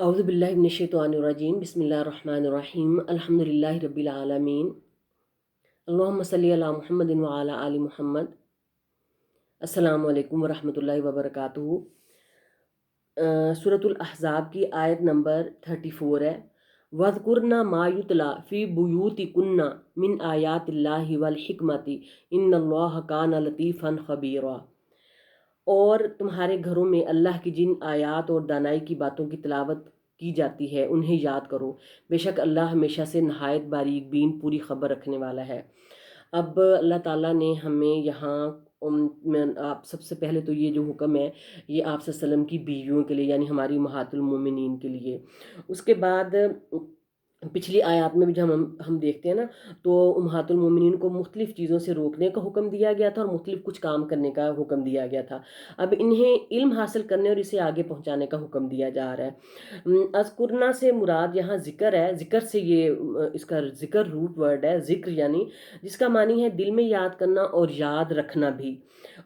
اعوذ باللہ من الشیطان الرجیم بسم اللہ الرحمن الرحیم الحمدللہ رب العالمین اللہم صلی علی محمد وعلی آل محمد۔ السلام علیکم ورحمۃ اللہ وبرکاتہ۔ سورۃ الاحزاب کی آیت نمبر 34 ہے، وَاذْكُرْنَ مَا يُتْلَى فِي بُيُوتِكُنَّ مِنْ آیَاتِ اللَّهِ وَالْحِکْمَةِ إِنَّ اللَّهَ كَانَ لَطِیفًا خَبِیرًا۔ اور تمہارے گھروں میں اللہ کی جن آیات اور دانائی کی باتوں کی تلاوت کی جاتی ہے انہیں یاد کرو، بے شک اللہ ہمیشہ سے نہایت باریک بین پوری خبر رکھنے والا ہے۔ اب اللہ تعالیٰ نے ہمیں یہاں آپ سب سے پہلے تو یہ جو حکم ہے یہ آپ صلی اللہ علیہ وسلم کی بیویوں کے لیے یعنی ہماری امہات المومنین کے لیے۔ اس کے بعد پچھلی آیات میں بھی جب ہم دیکھتے ہیں نا تو امہات المومنین کو مختلف چیزوں سے روکنے کا حکم دیا گیا تھا اور مختلف کچھ کام کرنے کا حکم دیا گیا تھا۔ اب انہیں علم حاصل کرنے اور اسے آگے پہنچانے کا حکم دیا جا رہا ہے۔ اذکرنا سے مراد یہاں ذکر ہے، ذکر سے یہ اس کا ذکر روٹ ورڈ ہے، ذکر یعنی جس کا معنی ہے دل میں یاد کرنا اور یاد رکھنا بھی،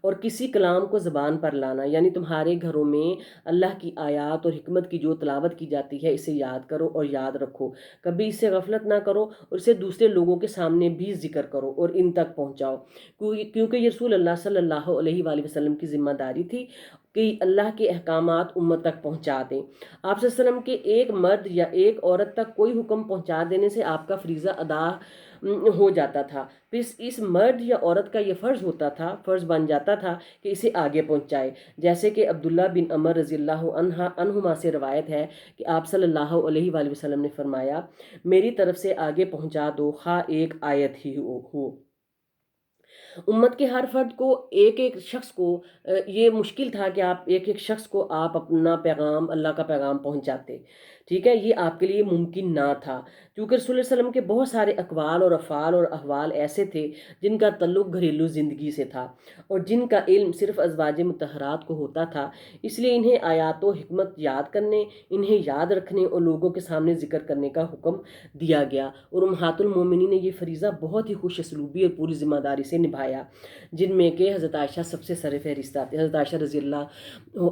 اور کسی کلام کو زبان پر لانا، یعنی تمہارے گھروں میں اللہ کی آیات اور حکمت کی جو تلاوت کی جاتی ہے اسے یاد کرو اور یاد رکھو، کبھی اس سے غفلت نہ کرو اور اسے دوسرے لوگوں کے سامنے بھی ذکر کرو اور ان تک پہنچاؤ، کیونکہ یہ رسول اللہ صلی اللہ علیہ وآلہ وسلم کی ذمہ داری تھی کہ اللہ کے احکامات امت تک پہنچا دیں۔ آپ صلی اللہ علیہ وسلم کے ایک مرد یا ایک عورت تک کوئی حکم پہنچا دینے سے آپ کا فریضہ ادا ہو جاتا تھا، پھر اس مرد یا عورت کا یہ فرض بن جاتا تھا کہ اسے آگے پہنچائے، جیسے کہ عبداللہ بن عمر رضی اللہ عنہما سے روایت ہے کہ آپ صلی اللہ علیہ وآلہ وسلم نے فرمایا، میری طرف سے آگے پہنچا دو خواہ ایک آیت ہی ہو۔ امت کے ہر فرد کو ایک ایک شخص کو یہ مشکل تھا کہ آپ ایک ایک شخص کو آپ اپنا پیغام اللہ کا پیغام پہنچاتے، ٹھیک ہے، یہ آپ کے لیے ممکن نہ تھا، کیونکہ رسول اللہ علیہ وسلم کے بہت سارے اقوال اور افعال اور احوال ایسے تھے جن کا تعلق گھریلو زندگی سے تھا اور جن کا علم صرف ازواج مطہرات کو ہوتا تھا، اس لیے انہیں آیات و حکمت یاد کرنے، انہیں یاد رکھنے اور لوگوں کے سامنے ذکر کرنے کا حکم دیا گیا، اور امہات المومنین نے یہ فریضہ بہت ہی خوش اسلوبی اور پوری ذمہ داری سے نبھایا، جن میں کہ حضرت عائشہ سب سے سر فہرست آتی ہیں، حضرت عائشہ رضی اللہ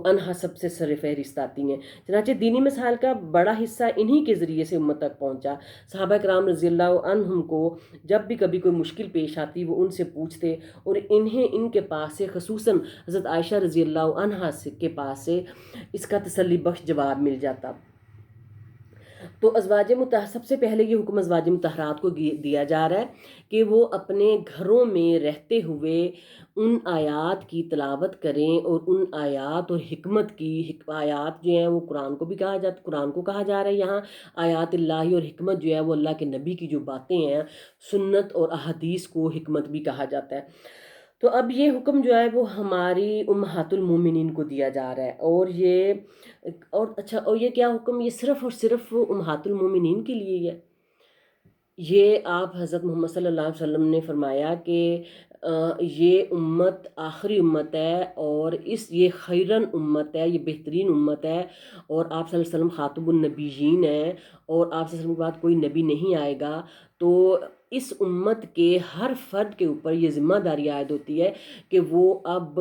عنہا سب سے سر فہرست آتی ہیں۔ چنانچہ دینی مسائل کا بڑا حصہ انہی کے ذریعے سے امت تک پہنچا۔ صحابہ کرام رضی اللہ عنہم کو جب بھی کبھی کوئی مشکل پیش آتی وہ ان سے پوچھتے اور انہیں ان کے پاس سے خصوصاً حضرت عائشہ رضی اللہ عنہا کے پاس سے اس کا تسلی بخش جواب مل جاتا۔ تو سب سے پہلے یہ حکم ازواج مطہرات کو دیا جا رہا ہے کہ وہ اپنے گھروں میں رہتے ہوئے ان آیات کی تلاوت کریں، اور ان آیات اور حکمت کی آیات جو ہیں وہ قرآن کو بھی قرآن کو کہا جا رہا ہے یہاں، آیات اللہ، اور حکمت جو ہے وہ اللہ کے نبی کی جو باتیں ہیں، سنت اور احادیث کو حکمت بھی کہا جاتا ہے۔ تو اب یہ حکم جو ہے وہ ہماری امہات المومنین کو دیا جا رہا ہے، اور یہ کیا حکم، یہ صرف اور صرف امہات المومنین کے لیے ہی ہے۔ یہ آپ حضرت محمد صلی اللہ علیہ وسلم نے فرمایا کہ یہ امت آخری امت ہے اور یہ خیرن امت ہے، یہ بہترین امت ہے، اور آپ صلی اللہ علیہ وسلم خاتم النبیین ہیں، اور آپ صلی اللہ علیہ وسلم کے بعد کوئی نبی نہیں آئے گا، تو اس امت کے ہر فرد کے اوپر یہ ذمہ داری عائد ہوتی ہے کہ وہ اب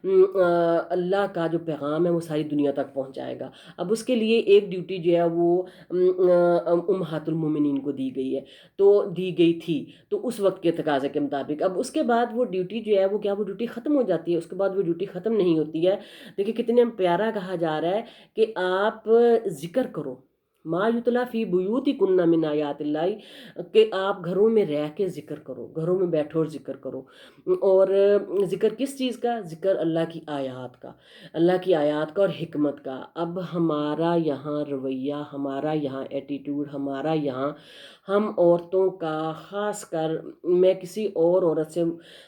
اللہ کا جو پیغام ہے وہ ساری دنیا تک پہنچائے گا۔ اب اس کے لیے ایک ڈیوٹی جو ہے وہ امہات المومنین کو دی گئی ہے، تو دی گئی تھی، تو اس وقت کے تقاضے کے مطابق اب اس کے بعد وہ ڈیوٹی جو ہے وہ ڈیوٹی ختم ہو جاتی ہے، اس کے بعد وہ ڈیوٹی ختم نہیں ہوتی ہے۔ دیکھیں کتنے پیارا کہا جا رہا ہے کہ آپ ذکر کرو، ما یتلا فی بیوتکن من آیات اللہ، کہ آپ گھروں میں رہ کے ذکر کرو، گھروں میں بیٹھو اور ذکر کرو، اور ذکر کس چیز کا؟ ذکر اللہ کی آیات کا، اللہ کی آیات کا اور حکمت کا۔ اب ہمارا یہاں رویہ، ہمارا یہاں ایٹیٹیوڈ، ہمارا یہاں ہم عورتوں کا، خاص کر میں کسی اور عورت سے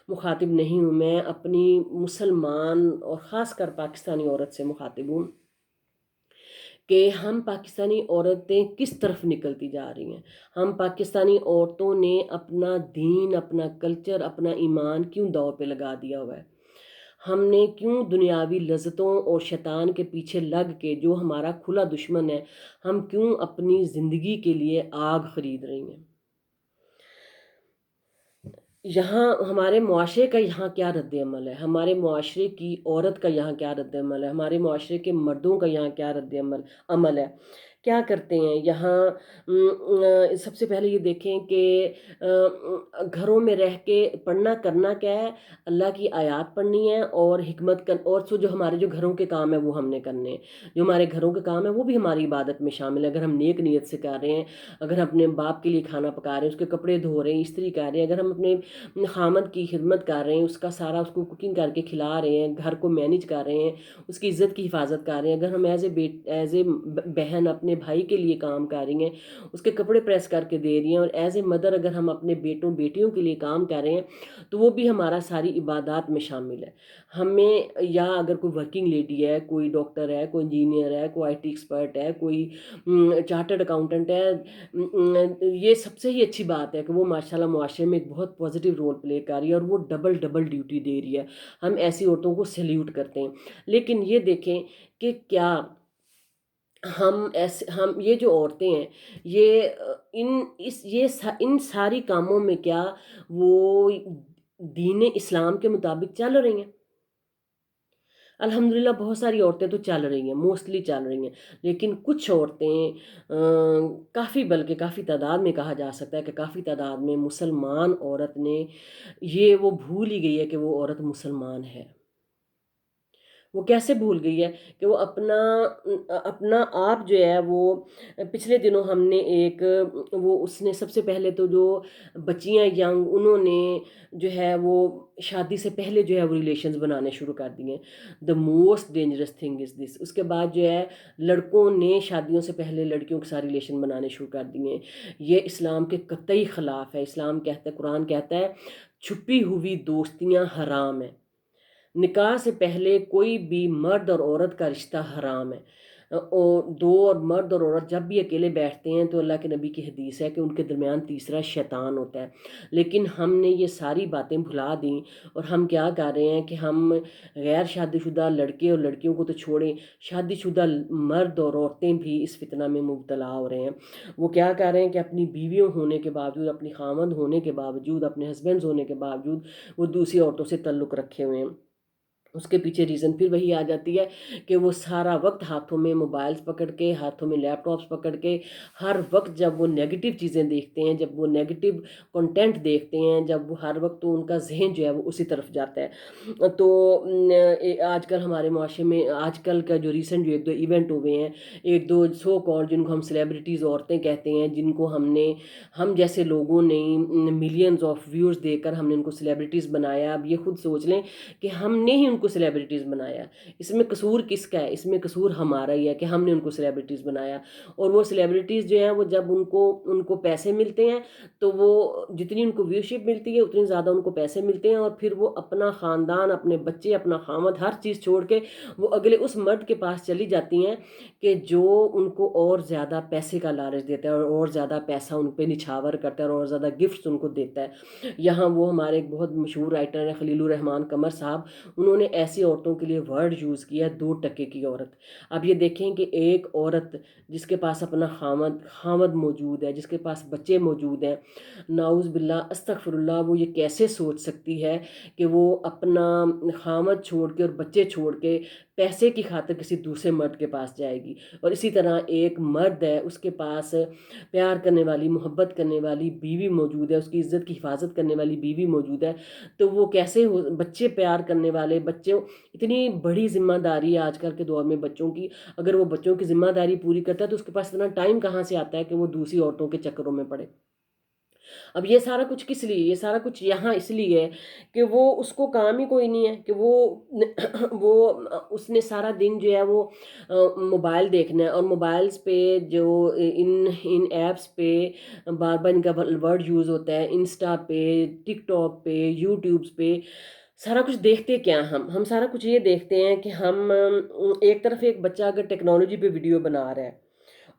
مخاطب نہیں ہوں، میں اپنی مسلمان اور خاص کر پاکستانی عورت سے مخاطب ہوں، کہ ہم پاکستانی عورتیں کس طرف نکلتی جا رہی ہیں۔ ہم پاکستانی عورتوں نے اپنا دین، اپنا کلچر، اپنا ایمان کیوں داؤ پہ لگا دیا ہوا ہے؟ ہم نے کیوں دنیاوی لذتوں اور شیطان کے پیچھے لگ کے، جو ہمارا کھلا دشمن ہے، ہم کیوں اپنی زندگی کے لیے آگ خرید رہی ہیں؟ یہاں ہمارے معاشرے کا یہاں کیا رد عمل ہے، ہمارے معاشرے کی عورت کا یہاں کیا رد عمل ہے، ہمارے معاشرے کے مردوں کا یہاں کیا رد عمل ہے، کیا کرتے ہیں یہاں؟ سب سے پہلے یہ دیکھیں کہ گھروں میں رہ کے پڑھنا کرنا کیا ہے؟ اللہ کی آیات پڑھنی ہے اور حکمت اور جو ہمارے جو گھروں کے کام ہیں وہ ہم نے کرنے ہیں. جو ہمارے گھروں کے کام ہیں وہ بھی ہماری عبادت میں شامل ہے. اگر ہم نیک نیت سے کر رہے ہیں، اگر ہم اپنے باپ کے لیے کھانا پکا رہے ہیں، اس کے کپڑے دھو رہے ہیں، استری کر رہے ہیں، اگر ہم اپنے خامد کی خدمت کر رہے ہیں، اس کا سارا اس کو کوکنگ کر کے کھلا رہے ہیں، گھر کو مینیج کر رہے ہیں، اس کی عزت کی حفاظت کر رہے ہیں، اگر ہم ایز اے بہن اپنے بھائی کے لیے کام کر رہی ہیں، اس کے کپڑے پریس کر کے دے رہی ہیں، اور ایز اے مدر اگر ہم اپنے بیٹوں بیٹیوں کے لیے کام کر رہے ہیں، تو وہ بھی ہمارا ساری عبادات میں شامل ہے. ہمیں یا اگر کوئی ورکنگ لیڈی ہے، کوئی ڈاکٹر ہے، کوئی انجینئر ہے، کوئی IT ایکسپرٹ ہے، کوئی چارٹرڈ اکاؤنٹنٹ ہے، یہ سب سے ہی اچھی بات ہے کہ وہ ماشاءاللہ معاشرے میں ایک بہت پازیٹیو رول پلے کر رہی ہے اور وہ ڈبل ڈبل ڈیوٹی دے رہی ہے. ہم ایسی عورتوں کو سیلیوٹ کرتے ہیں. لیکن یہ دیکھیں کہ کیا ہم یہ جو عورتیں ہیں یہ ان ساری کاموں میں کیا وہ دین اسلام کے مطابق چل رہی ہیں؟ الحمدللہ بہت ساری عورتیں تو چل رہی ہیں، موسٹلی چل رہی ہیں، لیکن کچھ عورتیں کافی، بلکہ کافی تعداد میں کہا جا سکتا ہے کہ کافی تعداد میں مسلمان عورت نے وہ بھول ہی گئی ہے کہ وہ عورت مسلمان ہے. وہ کیسے بھول گئی ہے کہ وہ اپنا آپ جو ہے وہ پچھلے دنوں ہم نے اس نے سب سے پہلے تو جو بچیاں ینگ انہوں نے جو ہے وہ شادی سے پہلے جو ہے وہ ریلیشنز بنانے شروع کر دیے. The most dangerous thing is this. اس کے بعد جو ہے لڑکوں نے شادیوں سے پہلے لڑکیوں کے ساتھ ریلیشن بنانے شروع کر دیے. یہ اسلام کے قطعی خلاف ہے. اسلام کہتا ہے، قرآن کہتا ہے چھپی ہوئی دوستیاں حرام ہیں. نکاح سے پہلے کوئی بھی مرد اور عورت کا رشتہ حرام ہے. اور مرد اور عورت جب بھی اکیلے بیٹھتے ہیں تو اللہ کے نبی کی حدیث ہے کہ ان کے درمیان تیسرا شیطان ہوتا ہے. لیکن ہم نے یہ ساری باتیں بھلا دیں اور ہم کیا کر رہے ہیں کہ ہم غیر شادی شدہ لڑکے اور لڑکیوں کو تو چھوڑیں، شادی شدہ مرد اور عورتیں بھی اس فتنہ میں مبتلا ہو رہے ہیں. وہ کیا کر رہے ہیں کہ اپنی بیویوں ہونے کے باوجود، اپنی خامند ہونے کے باوجود، اپنے ہسبینڈز ہونے کے باوجود وہ دوسری عورتوں سے تعلق رکھے ہوئے ہیں. اس کے پیچھے ریزن پھر وہی آ جاتی ہے کہ وہ سارا وقت ہاتھوں میں موبائلز پکڑ کے، ہاتھوں میں لیپ ٹاپس پکڑ کے، ہر وقت جب وہ نیگیٹو چیزیں دیکھتے ہیں، جب وہ نیگیٹو کنٹینٹ دیکھتے ہیں، جب وہ ہر وقت تو ان کا ذہن جو ہے وہ اسی طرف جاتا ہے. تو آج کل ہمارے معاشرے میں آج کل کا جو ریسنٹ جو ایک دو ایونٹ ہوئے ہیں، ایک دو سو کال جن کو ہم سیلیبریٹیز عورتیں کہتے ہیں، جن کو ہم جیسے لوگوں نے ملینز آف ویورز دے کر ہم نے ان کو سیلیبریٹیز بنایا. اب یہ خود سوچ لیں کہ ہم نے ہی ان کو سیلیبریٹیز بنایا. اس میں قصور کس کا ہے؟ اس میں قصور ہمارا ہی ہے کہ ہم نے ان کو سیلیبریٹیز بنایا. اور وہ سیلیبریٹیز جو ہیں وہ جب ان کو پیسے ملتے ہیں تو وہ جتنی ان کو ویورشپ ملتی ہے اتنی زیادہ ان کو پیسے ملتے ہیں، اور پھر وہ اپنا خاندان، اپنے بچے، اپنا خامد، ہر چیز چھوڑ کے وہ اگلے اس مرد کے پاس چلی جاتی ہیں کہ جو ان کو اور زیادہ پیسے کا لالچ دیتا ہے اور زیادہ پیسہ ان پہ نچھاور کرتا ہے اور زیادہ گفٹس ان کو دیتا ہے. یہاں وہ ہمارے ایک بہت مشہور رائٹر ہیں خلیل الرحمان قمر صاحب، انہوں نے ایسی عورتوں کے لیے ورڈ یوز کیا 2 ٹکے کی عورت. اب یہ دیکھیں کہ ایک عورت جس کے پاس اپنا خامد موجود ہے، جس کے پاس بچے موجود ہیں، نعوذ باللہ استغفر اللہ، وہ یہ کیسے سوچ سکتی ہے کہ وہ اپنا خامد چھوڑ کے اور بچے چھوڑ کے پیسے کی خاطر کسی دوسرے مرد کے پاس جائے گی؟ اور اسی طرح ایک مرد ہے، اس کے پاس پیار کرنے والی، محبت کرنے والی بیوی موجود ہے، اس کی عزت کی حفاظت کرنے والی بیوی موجود ہے، تو وہ کیسے بچے پیار کرنے والے بچوں، اتنی بڑی ذمہ داری ہے آج کل کے دور میں بچوں کی. اگر وہ بچوں کی ذمہ داری پوری کرتا ہے تو اس کے پاس اتنا ٹائم کہاں سے آتا ہے کہ وہ دوسری عورتوں کے چکروں میں پڑے؟ اب یہ سارا کچھ کس لیے؟ یہ سارا کچھ یہاں اس لیے ہے کہ وہ اس کو کام ہی کوئی نہیں ہے کہ وہ اس نے سارا دن جو ہے وہ موبائل دیکھنا ہے، اور موبائلز پہ جو ان ایپس پہ بار بار ان کا ورڈ یوز ہوتا ہے، انسٹا پہ، ٹک ٹاک پہ، یوٹیوبز پہ. سارا کچھ دیکھتے کیا ہم سارا کچھ یہ دیکھتے ہیں کہ ہم ایک طرف ایک بچہ اگر ٹیکنالوجی پہ ویڈیو بنا رہا ہے،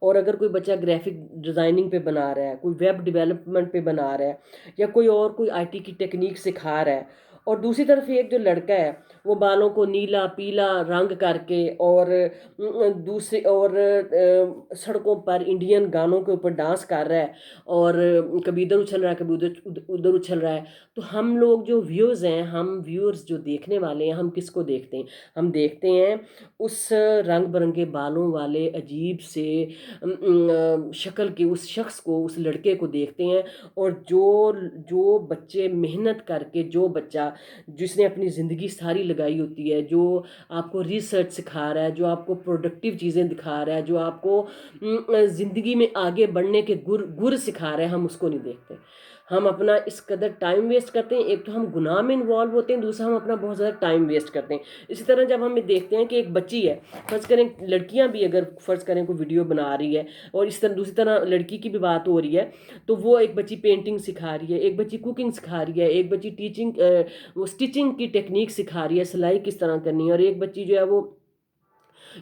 اور اگر کوئی بچہ گرافک ڈیزائننگ پہ بنا رہا ہے، کوئی ویب ڈیولپمنٹ پہ بنا رہا ہے، یا کوئی IT کی ٹیکنیک سکھا رہا ہے، اور دوسری طرف ایک جو لڑکا ہے وہ بالوں کو نیلا پیلا رنگ کر کے اور دوسری اور سڑکوں پر انڈین گانوں کے اوپر ڈانس کر رہا ہے، اور کبھی ادھر اچھل رہا ہے کبھی ادھر اچھل رہا ہے، تو ہم لوگ جو ویورز ہیں، ہم ویورز جو دیکھنے والے ہیں، ہم کس کو دیکھتے ہیں؟ ہم دیکھتے ہیں اس رنگ برنگے بالوں والے عجیب سے شکل کے اس شخص کو، اس لڑکے کو دیکھتے ہیں، اور جو بچے محنت کر کے، جو بچہ جس نے اپنی زندگی ساری لگائی ہوتی ہے، جو آپ کو ریسرچ سکھا رہا ہے، جو آپ کو پروڈکٹیو چیزیں دکھا رہا ہے، جو آپ کو زندگی میں آگے بڑھنے کے گر سکھا رہا ہے، ہم اس کو نہیں دیکھتے۔ ہم اپنا اس قدر ٹائم ویسٹ کرتے ہیں، ایک تو ہم گناہ میں انوالو ہوتے ہیں، دوسرا ہم اپنا بہت زیادہ ٹائم ویسٹ کرتے ہیں۔ اسی طرح جب ہم دیکھتے ہیں کہ ایک بچی ہے، فرض کریں لڑکیاں بھی اگر فرض کریں کوئی ویڈیو بنا رہی ہے، اور اس طرح دوسری طرح لڑکی کی بھی بات ہو رہی ہے، تو وہ ایک بچی پینٹنگ سکھا رہی ہے، ایک بچی کوکنگ سکھا رہی ہے، ایک بچی وہ اسٹیچنگ کی ٹیکنیک سکھا رہی ہے، سلائی کس طرح کرنی ہے، اور ایک بچی جو ہے وہ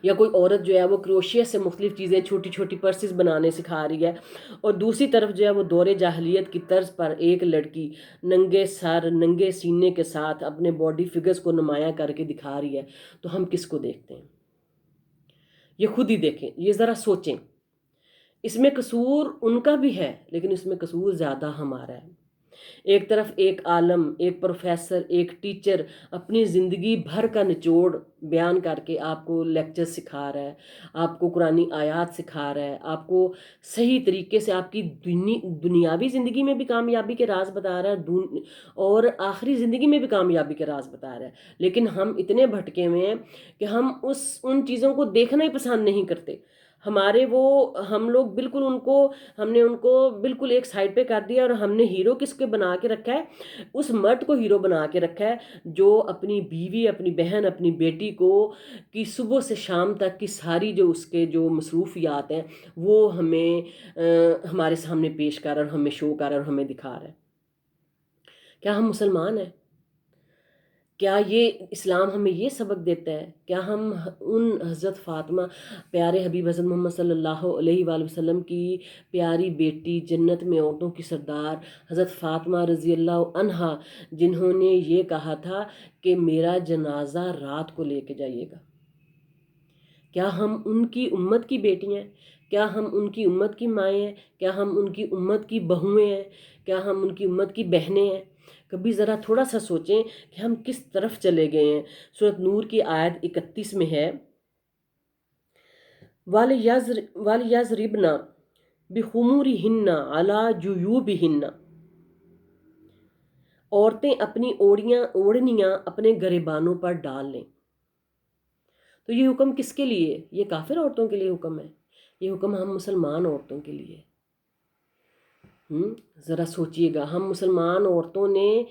یا کوئی عورت جو ہے وہ کروشیا سے مختلف چیزیں چھوٹی چھوٹی پرسز بنانے سکھا رہی ہے، اور دوسری طرف جو ہے وہ دور جاہلیت کی طرز پر ایک لڑکی ننگے سر ننگے سینے کے ساتھ اپنے باڈی فگرز کو نمایاں کر کے دکھا رہی ہے، تو ہم کس کو دیکھتے ہیں؟ یہ خود ہی دیکھیں، یہ ذرا سوچیں۔ اس میں قصور ان کا بھی ہے، لیکن اس میں قصور زیادہ ہمارا ہے۔ ایک طرف ایک عالم، ایک پروفیسر، ایک ٹیچر اپنی زندگی بھر کا نچوڑ بیان کر کے آپ کو لیکچر سکھا رہا ہے، آپ کو قرآنی آیات سکھا رہا ہے، آپ کو صحیح طریقے سے آپ کی دنیاوی زندگی میں بھی کامیابی کے راز بتا رہا ہے، اور آخری زندگی میں بھی کامیابی کے راز بتا رہا ہے، لیکن ہم اتنے بھٹکے ہوئے ہیں کہ ہم ان چیزوں کو دیکھنا ہی پسند نہیں کرتے۔ ہم لوگ بالکل ہم نے ان کو بالکل ایک سائڈ پہ کر دیا، اور ہم نے ہیرو کس کے بنا کے رکھا ہے؟ اس مرد کو ہیرو بنا کے رکھا ہے جو اپنی بیوی، اپنی بہن، اپنی بیٹی کو کی صبح سے شام تک کی ساری جو اس کے جو مصروفیات ہیں وہ ہمارے سامنے پیش کر رہا ہے، اور ہمیں شو کر رہا ہے، اور ہمیں دکھا رہا ہے۔ کیا ہم مسلمان ہیں؟ کیا یہ اسلام ہمیں یہ سبق دیتا ہے؟ کیا ہم ان حضرت فاطمہ، پیارے حبیب حضرت محمد صلی اللہ علیہ وآلہ وسلم کی پیاری بیٹی، جنت میں عورتوں کی سردار حضرت فاطمہ رضی اللہ عنہا، جنہوں نے یہ کہا تھا کہ میرا جنازہ رات کو لے کے جائیے گا، کیا ہم ان کی امت کی بیٹیاں ہیں؟ کیا ہم ان کی امت کی مائیں ہیں؟ کیا ہم ان کی امت کی بہویں ہیں؟ کیا ہم ان کی امت کی بہنیں ہیں؟ کبھی ذرا تھوڑا سا سوچیں کہ ہم کس طرف چلے گئے ہیں۔ سورۃ نور کی آیت 31 میں ہے، وَلْيَضْرِبْنَ بِخُمُورِهِنَّ عَلَى جُيُوبِهِنَّ، عورتیں اپنی اوڑھنیاں اپنے گریبانوں پر ڈال لیں۔ تو یہ حکم کس کے لیے؟ یہ کافر عورتوں کے لیے حکم ہے، یہ حکم ہم مسلمان عورتوں کے لیے۔ ذرا سوچئے گا، ہم مسلمان عورتوں نے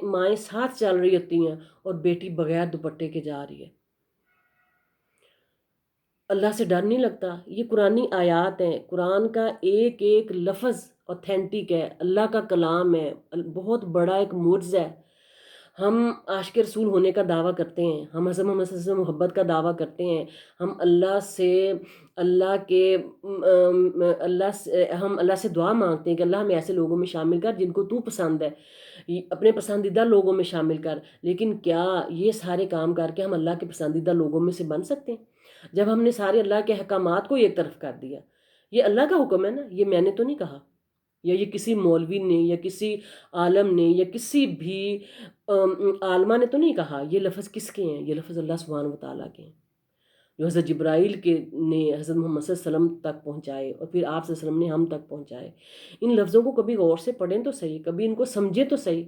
مائیں ساتھ چل رہی ہوتی ہیں، اور بیٹی بغیر دوپٹے کے جا رہی ہے۔ اللہ سے ڈر نہیں لگتا؟ یہ قرآنی آیات ہیں، قرآن کا ایک ایک لفظ اوتھینٹک ہے، اللہ کا کلام ہے، بہت بڑا ایک معجزہ ہے۔ ہم عاشق رسول ہونے کا دعویٰ کرتے ہیں، ہم حضرت محمد صلی اللہ علیہ وسلم محبت کا دعویٰ کرتے ہیں، ہم اللہ سے دعا مانگتے ہیں کہ اللہ ہمیں ایسے لوگوں میں شامل کر جن کو تو پسند ہے، اپنے پسندیدہ لوگوں میں شامل کر۔ لیکن کیا یہ سارے کام کر کے ہم اللہ کے پسندیدہ لوگوں میں سے بن سکتے ہیں؟ جب ہم نے سارے اللہ کے احکامات کو ایک طرف کر دیا۔ یہ اللہ کا حکم ہے نا، یہ میں نے تو نہیں کہا، یا یہ کسی مولوی نے یا کسی عالم نے یا کسی بھی عالمہ نے تو نہیں کہا۔ یہ لفظ کس کے ہیں؟ یہ لفظ اللہ سبحانہ و تعالیٰ کے ہیں، جو حضرت جبرائیل نے حضرت محمد صلی اللہ علیہ وسلم تک پہنچائے، اور پھر آپ صلی اللہ علیہ وسلم نے ہم تک پہنچائے۔ ان لفظوں کو کبھی غور سے پڑھیں تو صحیح، کبھی ان کو سمجھے تو صحیح۔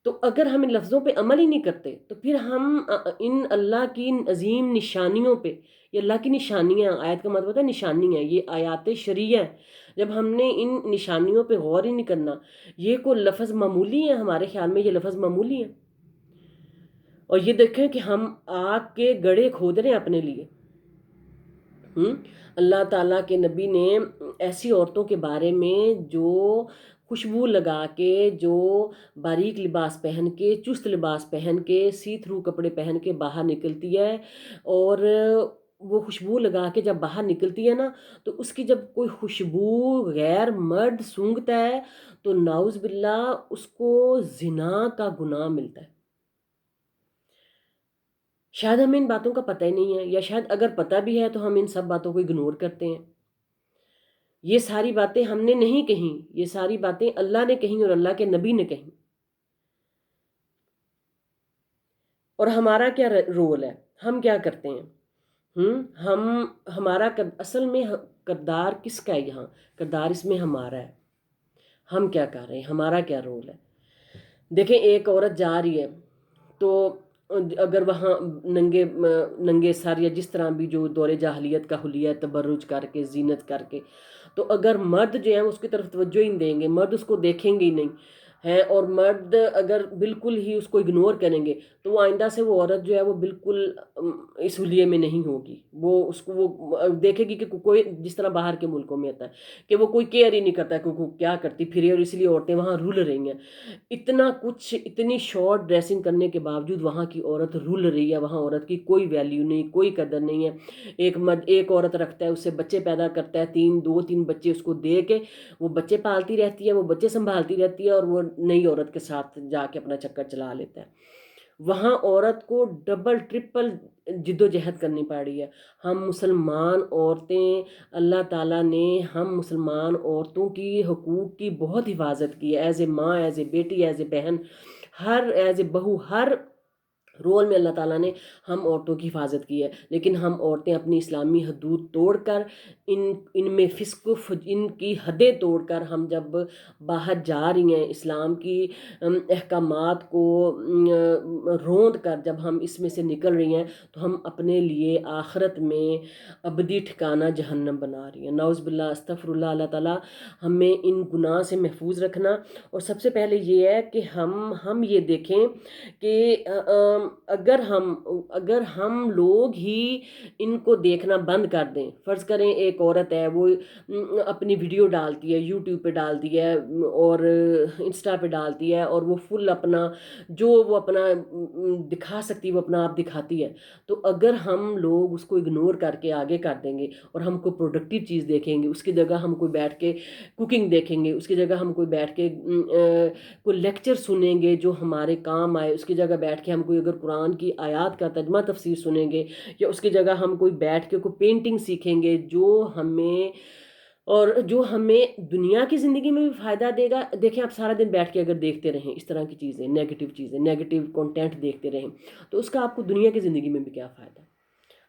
تو اگر ہم ان لفظوں پہ عمل ہی نہیں کرتے تو پھر ہم ان اللہ کی عظیم نشانیوں پہ، یہ اللہ کی نشانیاں، آیت کا مطلب ہے نشانی ہے، یہ آیات شرعیہ ہیں، جب ہم نے ان نشانیوں پہ غور ہی نہیں کرنا، یہ کوئی لفظ معمولی ہیں؟ ہمارے خیال میں یہ لفظ معمولی ہیں؟ اور یہ دیکھیں کہ ہم آگ کے گڑھے کھود رہے ہیں اپنے لیے۔ اللہ تعالیٰ کے نبی نے ایسی عورتوں کے بارے میں جو خوشبو لگا کے، جو باریک لباس پہن کے، چست لباس پہن کے، سی تھرو کپڑے پہن کے باہر نکلتی ہے، اور وہ خوشبو لگا کے جب باہر نکلتی ہے نا، تو اس کی جب کوئی خوشبو غیر مرد سونگھتا ہے تو نعوذ باللہ اس کو زنا کا گناہ ملتا ہے۔ شاید ہمیں ان باتوں کا پتہ ہی نہیں ہے، یا شاید اگر پتہ بھی ہے تو ہم ان سب باتوں کو اگنور کرتے ہیں۔ یہ ساری باتیں ہم نے نہیں کہیں، یہ ساری باتیں اللہ نے کہیں اور اللہ کے نبی نے کہیں۔ اور ہمارا کیا رول ہے، ہم کیا کرتے ہیں؟ ہمارا اصل میں کردار کس کا ہے؟ یہاں کردار اس میں ہمارا ہے، ہم کیا کر رہے ہیں، ہمارا کیا رول ہے؟ دیکھیں، ایک عورت جا رہی ہے تو اگر وہاں ننگے سر یا جس طرح بھی جو دور جاہلیت کا حلیہ تبرج کر کے زینت کر کے، تو اگر مرد جو ہیں اس کی طرف توجہ ہی نہیں دیں گے، مرد اس کو دیکھیں گے ہی نہیں ہیں، اور مرد اگر بالکل ہی اس کو اگنور کریں گے تو وہ آئندہ سے وہ عورت جو ہے وہ بالکل اس حلیے میں نہیں ہوگی۔ وہ اس کو وہ دیکھے گی کہ کوئی جس طرح باہر کے ملکوں میں ہوتا ہے کہ وہ کوئی کیئر ہی نہیں کرتا ہے کہ کیا کرتی پھر، اور اس لیے عورتیں وہاں رول رہی ہیں۔ اتنا کچھ، اتنی شارٹ ڈریسنگ کرنے کے باوجود وہاں کی عورت رول رہی ہے، وہاں عورت کی کوئی ویلیو نہیں، کوئی قدر نہیں ہے۔ ایک مرد ایک عورت رکھتا ہے، اس سے بچے پیدا کرتا ہے، دو تین بچے اس کو دے کے وہ بچے پالتی رہتی ہے، وہ بچے سنبھالتی رہتی ہے، اور وہ نئی عورت کے ساتھ جا کے اپنا چکر چلا لیتا ہے۔ وہاں عورت کو ڈبل ٹرپل جد و جہد کرنی پڑی ہے۔ ہم مسلمان عورتیں، اللہ تعالیٰ نے ہم مسلمان عورتوں کی حقوق کی بہت حفاظت کی ہے، ایز اے ماں، ایز اے بیٹی، ایز اے بہن، ایز اے بہو، ہر رول میں اللہ تعالیٰ نے ہم عورتوں کی حفاظت کی ہے۔ لیکن ہم عورتیں اپنی اسلامی حدود توڑ کر، ان میں فسق ان کی حدیں توڑ کر ہم جب باہر جا رہی ہیں، اسلام کی احکامات کو روند کر جب ہم اس میں سے نکل رہی ہیں، تو ہم اپنے لیے آخرت میں ابدی ٹھکانہ جہنم بنا رہی ہیں۔ نعوذ باللہ، استغفر اللہ۔ اللہ تعالیٰ ہمیں ان گناہ سے محفوظ رکھنا۔ اور سب سے پہلے یہ ہے کہ ہم یہ دیکھیں کہ اگر ہم لوگ ہی ان کو دیکھنا بند کر دیں، فرض کریں ایک عورت ہے، وہ اپنی ویڈیو ڈالتی ہے، یوٹیوب پہ ڈالتی ہے اور انسٹا پہ ڈالتی ہے، اور وہ فل اپنا جو وہ اپنا دکھا سکتی وہ اپنا آپ دکھاتی ہے، تو اگر ہم لوگ اس کو اگنور کر کے آگے کر دیں گے اور ہم کو پروڈکٹیو چیز دیکھیں گے، اس کی جگہ ہم کوئی بیٹھ کے کوکنگ دیکھیں گے، اس کی جگہ ہم کوئی بیٹھ کے کوئی لیکچر سنیں گے جو ہمارے کام آئے، اس کی جگہ بیٹھ کے ہم کوئی اگر قرآن کی آیات کا ترجمہ تفسیر سنیں گے، یا اس کی جگہ ہم کوئی بیٹھ کے کوئی پینٹنگ سیکھیں گے جو ہمیں دنیا کی زندگی میں بھی فائدہ دے گا۔ دیکھیں، آپ سارا دن بیٹھ کے اگر دیکھتے رہیں اس طرح کی چیزیں، نیگیٹو کنٹینٹ دیکھتے رہیں، تو اس کا آپ کو دنیا کی زندگی میں بھی کیا فائدہ؟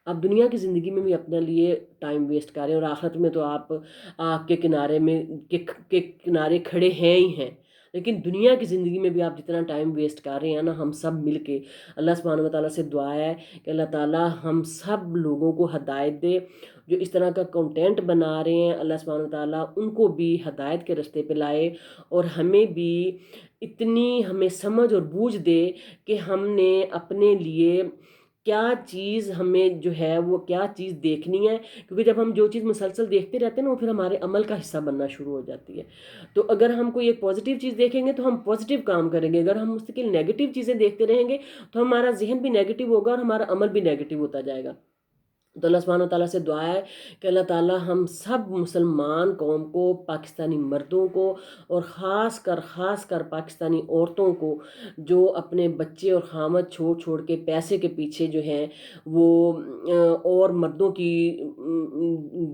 آپ دنیا کی زندگی میں بھی اپنے لیے ٹائم ویسٹ کریں، اور آخرت میں تو آپ آگ کے کنارے کھڑے ہیں ہی ہیں، لیکن دنیا کی زندگی میں بھی آپ جتنا ٹائم ویسٹ کر رہے ہیں نا، ہم سب مل کے اللہ سبحانہ وتعالیٰ سے دعا ہے کہ اللہ تعالیٰ ہم سب لوگوں کو ہدایت دے، جو اس طرح کا کنٹینٹ بنا رہے ہیں، اللہ سبحانہ وتعالیٰ ان کو بھی ہدایت کے رستے پہ لائے، اور ہمیں بھی ہمیں سمجھ اور بوجھ دے کہ ہم نے اپنے لیے کیا چیز، ہمیں جو ہے وہ کیا چیز دیکھنی ہے، کیونکہ جب ہم جو چیز مسلسل دیکھتے رہتے ہیں نا، وہ پھر ہمارے عمل کا حصہ بننا شروع ہو جاتی ہے۔ تو اگر ہم کوئی ایک پازیٹیو چیز دیکھیں گے تو ہم پازیٹیو کام کریں گے، اگر ہم مستقل نیگیٹو چیزیں دیکھتے رہیں گے تو ہمارا ذہن بھی نیگیٹو ہوگا اور ہمارا عمل بھی نیگیٹو ہوتا جائے گا۔ تو اللہ سبحانہ تعالیٰ سے دعا ہے کہ اللہ تعالیٰ ہم سب مسلمان قوم کو، پاکستانی مردوں کو، اور خاص کر پاکستانی عورتوں کو، جو اپنے بچے اور خامد چھوڑ کے پیسے کے پیچھے جو ہیں وہ اور مردوں کی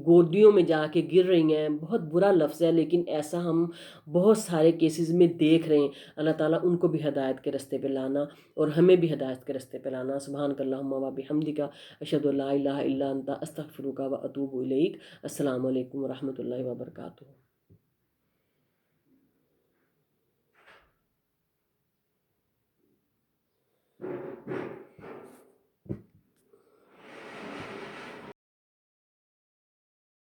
گودیوں میں جا کے گر رہی ہیں۔ بہت برا لفظ ہے، لیکن ایسا ہم بہت سارے کیسز میں دیکھ رہے ہیں۔ اللہ تعالیٰ ان کو بھی ہدایت کے رستے پہ لانا، اور ہمیں بھی ہدایت کے رستے پہ لانا۔ سبحانک اللہم و بحمدک، اشہد ان لا الہ الا انت، استغفرک و اتوب الیک۔ السلام علیکم ورحمۃ اللہ وبرکاتہ۔